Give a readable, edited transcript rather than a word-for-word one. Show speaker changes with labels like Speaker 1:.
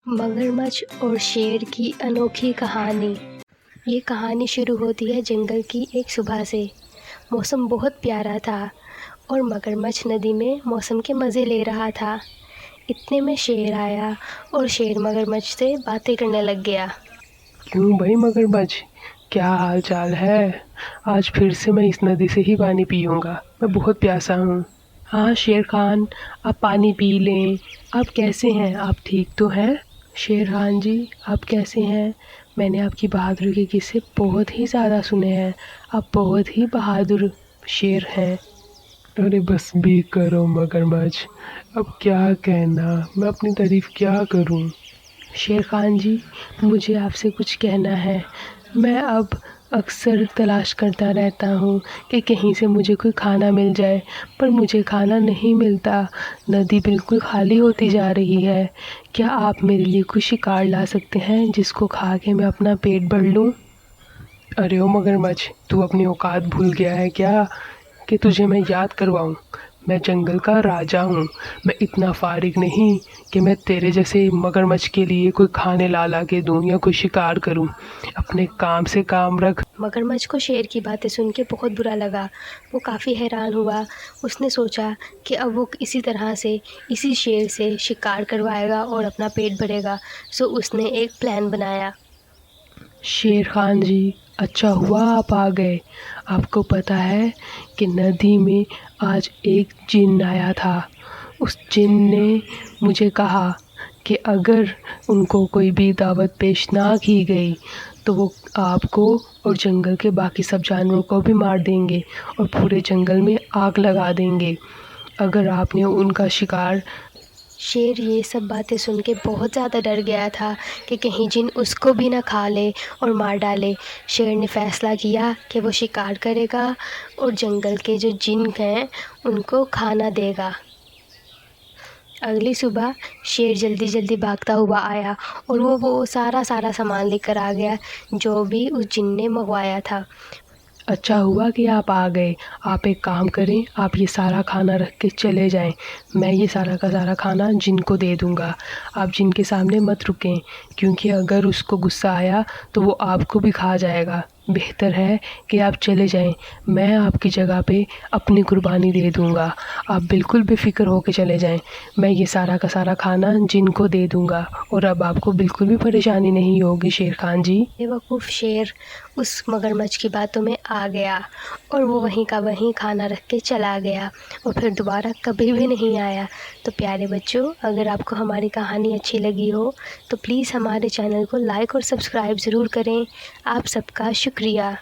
Speaker 1: मगरमच्छ और शेर की अनोखी कहानी। ये कहानी शुरू होती है जंगल की एक सुबह से। मौसम बहुत प्यारा था और मगरमच्छ नदी में मौसम के मज़े ले रहा था। इतने में शेर आया और शेर मगरमच्छ से बातें करने लग गया।
Speaker 2: क्यों भाई मगरमच्छ, क्या हाल चाल है? आज फिर से मैं इस नदी से ही पानी पीऊँगा। मैं बहुत प्यासा हूँ। हाँ शेर खान, आप पानी पी लें। आप कैसे हैं? आप ठीक तो हैं? शेर खान जी, आप कैसे हैं? मैंने आपकी बहादुरी के किस्से बहुत ही ज़्यादा सुने हैं। आप बहुत ही बहादुर शेर हैं। अरे बस भी करो मगरमच्छ, अब क्या कहना, मैं अपनी तारीफ क्या करूं? शेर खान जी, मुझे आपसे कुछ कहना है। मैं अब अक्सर तलाश करता रहता हूँ कि कहीं से मुझे कोई खाना मिल जाए, पर मुझे खाना नहीं मिलता। नदी बिल्कुल खाली होती जा रही है। क्या आप मेरे लिए कुछ शिकार ला सकते हैं जिसको खा के मैं अपना पेट भर लूँ? अरे ओ मगरमच्छ, तू अपनी औकात भूल गया है क्या कि तुझे मैं याद करवाऊँ? मैं जंगल का राजा हूँ। मैं इतना फारिग नहीं कि मैं तेरे जैसे मगरमच्छ के लिए कोई खाने ला के दूँ या कोई शिकार करूँ। अपने काम से काम रख।
Speaker 1: मगरमच्छ को शेर की बातें सुन के बहुत बुरा लगा। वो काफ़ी हैरान हुआ। उसने सोचा कि अब वो इसी तरह से इसी शेर से शिकार करवाएगा और अपना पेट भरेगा। सो उसने एक प्लान बनाया।
Speaker 2: शेर खान जी, अच्छा हुआ आप आ गए। आपको पता है कि नदी में आज एक जिन आया था। उस जिन ने मुझे कहा कि अगर उनको कोई भी दावत पेश ना की गई तो वो आपको और जंगल के बाकी सब जानवरों को भी मार देंगे और पूरे जंगल में आग लगा देंगे अगर आपने उनका शिकार।
Speaker 1: शेर ये सब बातें सुन के बहुत ज़्यादा डर गया था कि कहीं जिन उसको भी ना खा ले और मार डाले। शेर ने फैसला किया कि वो शिकार करेगा और जंगल के जो जिन हैं उनको खाना देगा। अगली सुबह शेर जल्दी जल्दी भागता हुआ आया और वो सारा सामान लेकर आ गया जो भी उस जिन ने मंगवाया था।
Speaker 2: अच्छा हुआ कि आप आ गए। आप एक काम करें, आप ये सारा खाना रख के चले जाएं। मैं ये सारा का सारा खाना जिनको दे दूंगा। आप जिनके सामने मत रुकें, क्योंकि अगर उसको गुस्सा आया तो वो आपको भी खा जाएगा। बेहतर है कि आप चले जाएं। मैं आपकी जगह पे अपनी कुर्बानी दे दूंगा। आप बिल्कुल बेफिक्र होके चले जाएं। मैं ये सारा का सारा खाना जिनको दे दूंगा और अब आपको बिल्कुल भी परेशानी नहीं होगी शेर खान जी।
Speaker 1: बेवकूफ़ शेर उस मगरमच्छ की बातों में आ गया और वो वहीं का वहीं खाना रख के चला गया और फिर दोबारा कभी भी नहीं आया। तो प्यारे बच्चों, अगर आपको हमारी कहानी अच्छी लगी हो तो प्लीज़ हमारे चैनल को लाइक और सब्सक्राइब ज़रूर करें। आप सबका शुक्रिया।